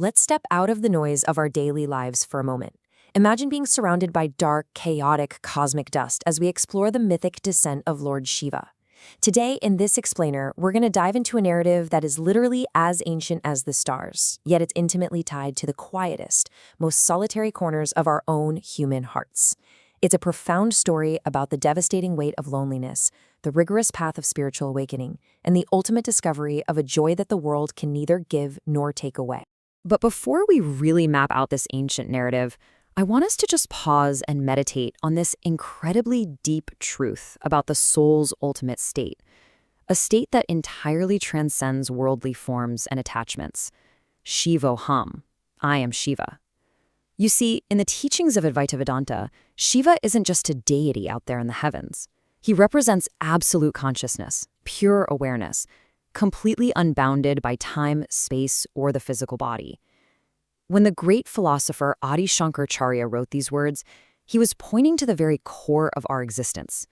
Let's step out of the noise of our daily lives for a moment. Imagine being surrounded by dark, chaotic, cosmic dust as we explore the mythic descent of Lord Shiva. Today, in this explainer, we're going to dive into a narrative that is literally as ancient as the stars, yet it's intimately tied to the quietest, most solitary corners of our own human hearts. It's a profound story about the devastating weight of loneliness, the rigorous path of spiritual awakening, and the ultimate discovery of a joy that the world can neither give nor take away. But before we really map out this ancient narrative, I want us to just pause and meditate on this incredibly deep truth about the soul's ultimate state, a state that entirely transcends worldly forms and attachments. Shivoham, I am Shiva. You see, in the teachings of Advaita Vedanta, Shiva isn't just a deity out there in the heavens. He represents absolute consciousness, pure awareness, completely unbounded by time, space, or the physical body. When the great philosopher Adi Shankaracharya wrote these words, he was pointing to the very core of our existence.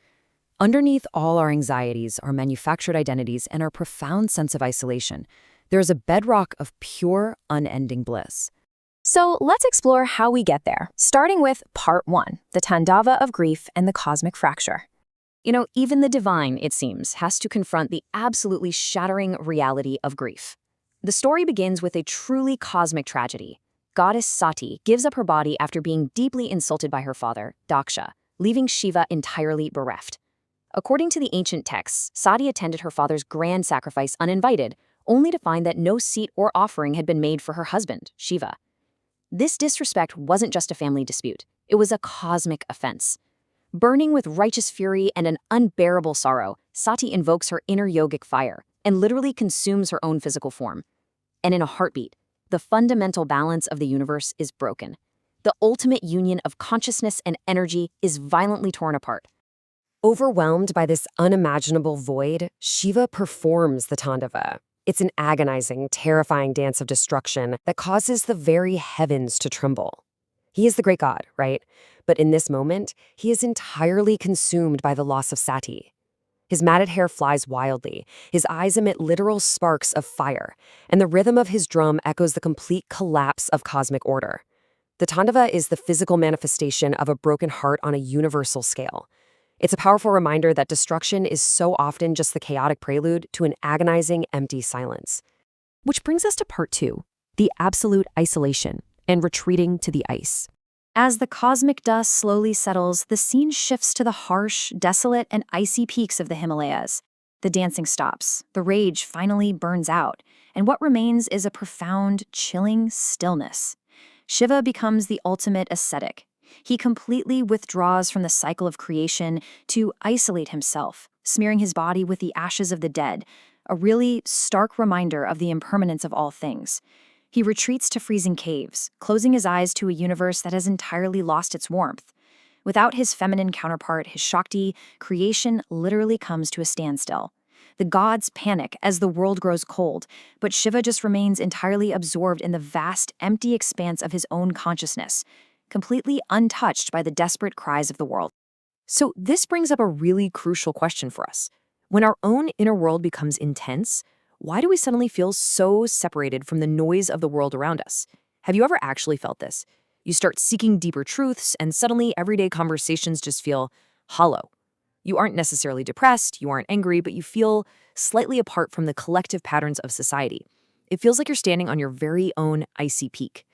Underneath all our anxieties, our manufactured identities, and our profound sense of isolation, there is a bedrock of pure, unending bliss. So let's explore how we get there, starting with Part 1, the Tandava of grief and the cosmic fracture. Even the divine, it seems, has to confront the absolutely shattering reality of grief. The story begins with a truly cosmic tragedy. Goddess Sati gives up her body after being deeply insulted by her father, Daksha, leaving Shiva entirely bereft. According to the ancient texts, Sati attended her father's grand sacrifice uninvited, only to find that no seat or offering had been made for her husband, Shiva. This disrespect wasn't just a family dispute, it was a cosmic offense. Burning with righteous fury and an unbearable sorrow, Sati invokes her inner yogic fire and literally consumes her own physical form. And in a heartbeat, the fundamental balance of the universe is broken. The ultimate union of consciousness and energy is violently torn apart. Overwhelmed by this unimaginable void, Shiva performs the Tandava. It's an agonizing, terrifying dance of destruction that causes the very heavens to tremble. He is the great god, right? But in this moment, he is entirely consumed by the loss of Sati. His matted hair flies wildly, his eyes emit literal sparks of fire, and the rhythm of his drum echoes the complete collapse of cosmic order. The Tandava is the physical manifestation of a broken heart on a universal scale. It's a powerful reminder that destruction is so often just the chaotic prelude to an agonizing, empty silence. Which brings us to Part 2, the absolute isolation and retreating to the ice. As the cosmic dust slowly settles, the scene shifts to the harsh, desolate, and icy peaks of the Himalayas. The dancing stops, the rage finally burns out, and what remains is a profound, chilling stillness. Shiva becomes the ultimate ascetic. He completely withdraws from the cycle of creation to isolate himself, smearing his body with the ashes of the dead, a really stark reminder of the impermanence of all things. He retreats to freezing caves, closing his eyes to a universe that has entirely lost its warmth. Without his feminine counterpart, his Shakti, creation literally comes to a standstill. The gods panic as the world grows cold, but Shiva just remains entirely absorbed in the vast, empty expanse of his own consciousness, completely untouched by the desperate cries of the world. So this brings up a really crucial question for us. When our own inner world becomes intense, why do we suddenly feel so separated from the noise of the world around us? Have you ever actually felt this? You start seeking deeper truths, and suddenly everyday conversations just feel hollow. You aren't necessarily depressed, you aren't angry, but you feel slightly apart from the collective patterns of society. It feels like you're standing on your very own icy peak.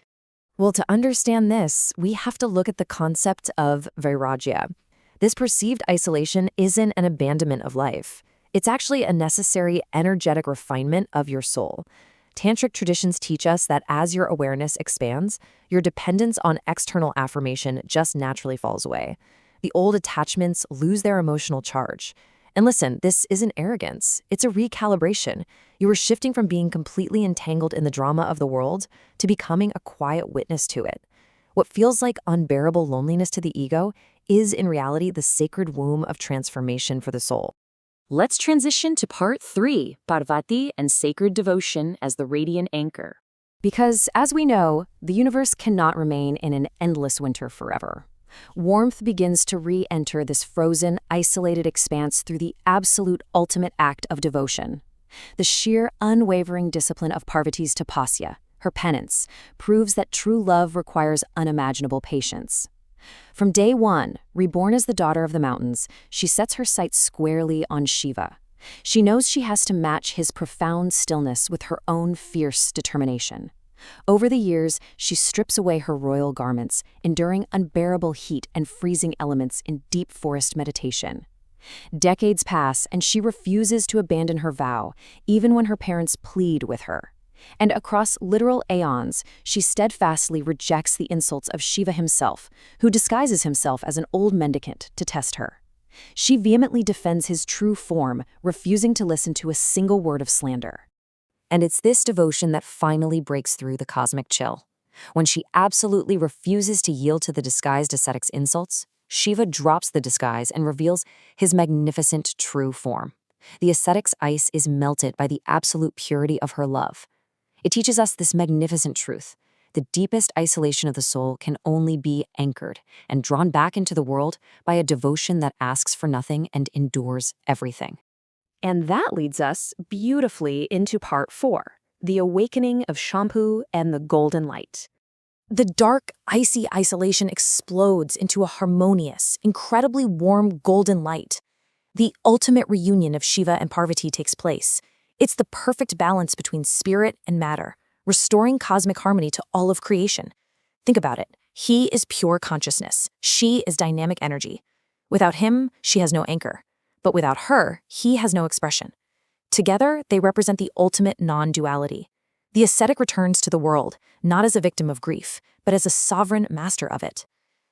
Well, to understand this, we have to look at the concept of vairagya. This perceived isolation isn't an abandonment of life. It's actually a necessary energetic refinement of your soul. Tantric traditions teach us that as your awareness expands, your dependence on external affirmation just naturally falls away. The old attachments lose their emotional charge. And listen, this isn't arrogance. It's a recalibration. You are shifting from being completely entangled in the drama of the world to becoming a quiet witness to it. What feels like unbearable loneliness to the ego is in reality the sacred womb of transformation for the soul. Let's transition to Part 3, Parvati and sacred devotion as the radiant anchor. Because, as we know, the universe cannot remain in an endless winter forever. Warmth begins to re-enter this frozen, isolated expanse through the absolute ultimate act of devotion. The sheer, unwavering discipline of Parvati's tapasya, her penance, proves that true love requires unimaginable patience. From day one, reborn as the daughter of the mountains, she sets her sights squarely on Shiva. She knows she has to match his profound stillness with her own fierce determination. Over the years, she strips away her royal garments, enduring unbearable heat and freezing elements in deep forest meditation. Decades pass, and she refuses to abandon her vow, even when her parents plead with her. And across literal aeons, she steadfastly rejects the insults of Shiva himself, who disguises himself as an old mendicant to test her. She vehemently defends his true form, refusing to listen to a single word of slander. And it's this devotion that finally breaks through the cosmic chill. When she absolutely refuses to yield to the disguised ascetic's insults, Shiva drops the disguise and reveals his magnificent true form. The ascetic's ice is melted by the absolute purity of her love. It teaches us this magnificent truth. The deepest isolation of the soul can only be anchored and drawn back into the world by a devotion that asks for nothing and endures everything. And that leads us beautifully into part 4, the awakening of Shambhu and the golden light. The dark, icy isolation explodes into a harmonious, incredibly warm golden light. The ultimate reunion of Shiva and Parvati takes place. It's the perfect balance between spirit and matter, restoring cosmic harmony to all of creation. Think about it. He is pure consciousness. She is dynamic energy. Without him, she has no anchor. But without her, he has no expression. Together, they represent the ultimate non-duality. The ascetic returns to the world, not as a victim of grief, but as a sovereign master of it.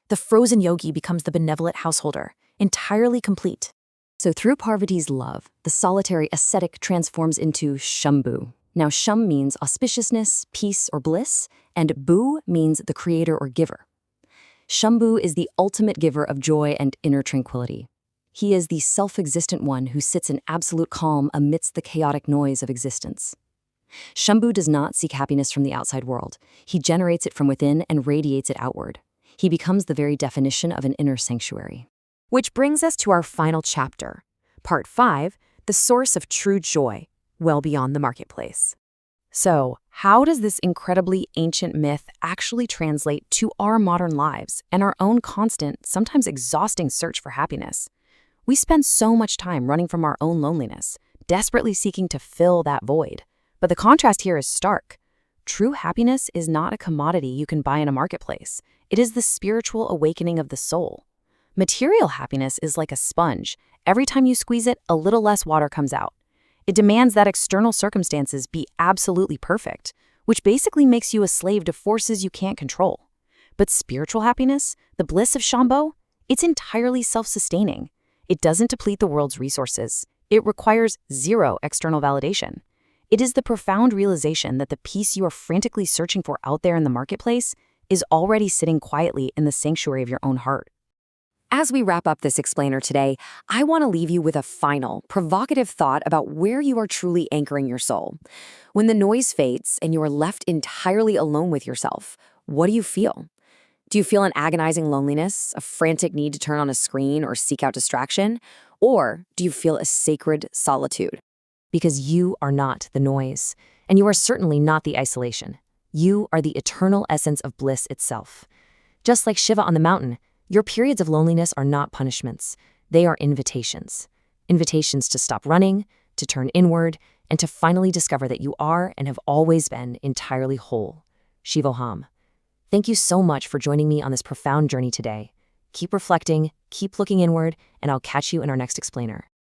The frozen yogi becomes the benevolent householder, entirely complete. So through Parvati's love, the solitary ascetic transforms into Shambhu. Now Sham means auspiciousness, peace, or bliss, and Bhu means the creator or giver. Shambhu is the ultimate giver of joy and inner tranquility. He is the self-existent one who sits in absolute calm amidst the chaotic noise of existence. Shambhu does not seek happiness from the outside world. He generates it from within and radiates it outward. He becomes the very definition of an inner sanctuary. Which brings us to our final chapter, Part 5, the source of true joy, well beyond the marketplace. So, how does this incredibly ancient myth actually translate to our modern lives and our own constant, sometimes exhausting search for happiness? We spend so much time running from our own loneliness, desperately seeking to fill that void. But the contrast here is stark. True happiness is not a commodity you can buy in a marketplace. It is the spiritual awakening of the soul. Material happiness is like a sponge. Every time you squeeze it, a little less water comes out. It demands that external circumstances be absolutely perfect, which basically makes you a slave to forces you can't control. But spiritual happiness, the bliss of Shambhu, it's entirely self-sustaining. It doesn't deplete the world's resources. It requires zero external validation. It is the profound realization that the peace you are frantically searching for out there in the marketplace is already sitting quietly in the sanctuary of your own heart. As we wrap up this explainer today, I want to leave you with a final, provocative thought about where you are truly anchoring your soul. When the noise fades and you are left entirely alone with yourself, what do you feel? Do you feel an agonizing loneliness, a frantic need to turn on a screen or seek out distraction? Or do you feel a sacred solitude? Because you are not the noise, and you are certainly not the isolation. You are the eternal essence of bliss itself. Just like Shiva on the mountain, your periods of loneliness are not punishments. They are invitations. Invitations to stop running, to turn inward, and to finally discover that you are and have always been entirely whole. Shivoham. Thank you so much for joining me on this profound journey today. Keep reflecting, keep looking inward, and I'll catch you in our next explainer.